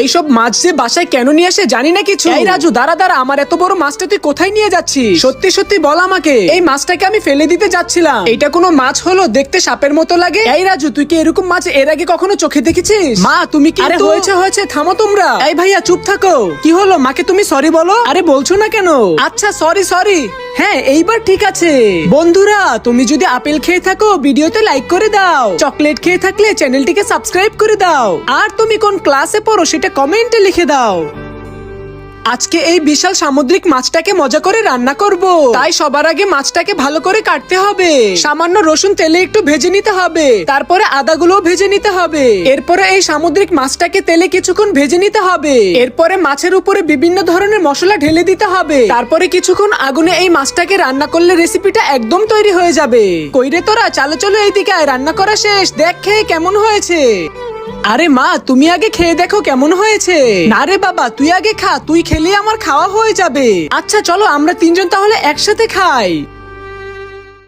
এইসব মাছ যে বাসায় কেন নিয়ে আসে জানি না কিছু। এই রাজু দাঁড়া দাঁড়া, আমার এত বড় মাছটা তুই কোথায় নিয়ে যাচ্ছিস? সত্যি সত্যি বল আমাকে। এই মাছটাকে আমি ফেলে দিতে যাচ্ছিলাম। এটা কোনো মাছ হলো? দেখতে সাপের মতো লাগে। এই রাজু, তুই কি এরকম মাছ এর আগে কখনো চোখে দেখেছিস? মা তুমি কি? আরে হয়েছে হয়েছে, থামো তোমরা। এই ভাইয়া চুপ থাকো। কি হলো? মাকে তুমি সরি বলো। আরে বলছো না কেন? আচ্ছা সরি সরি। হ্যাঁ এইবার ঠিক আছে। বন্ধুরা, তুমি যদি আপেল খেয়ে থাকো ভিডিওতে লাইক করে দাও, চকলেট খেয়ে থাকলে চ্যানেলটিকে সাবস্ক্রাইব করে দাও, আর তুমি কোন ক্লাসে পড়ো সেটা কমেন্টে লিখে দাও। আজকে এই বিশাল সামুদ্রিক মাছটাকে মজা করে রান্না করব। তাই সবার আগে মাছটাকে ভালো করে কাটতে হবে। সামান্য রসুন তেলে একটু ভেজে নিতে হবে, তারপরে আদাগুলোও ভেজে নিতে হবে। এরপরে এই সামুদ্রিক মাছটাকে তেলে কিছুক্ষণ ভেজে নিতে হবে। এরপরে মাছের উপরে বিভিন্ন ধরনের মশলা ঢেলে দিতে হবে। তারপরে কিছুক্ষণ আগুনে এই মাছটাকে রান্না করলে রেসিপিটা একদম তৈরি হয়ে যাবে। কইরে তোরা, চালো চলো এইদিকে আয়, রান্না করা শেষ, দেখ খেয়ে কেমন হয়েছে। আরে মা, তুমি আগে খেয়ে দেখো কেমন হয়েছে। না রে বাবা, তুই আগে খা, তুই খেলে আমার খাওয়া হয়ে যাবে। আচ্ছা চলো আমরা তিনজন তাহলে একসাথে খাই।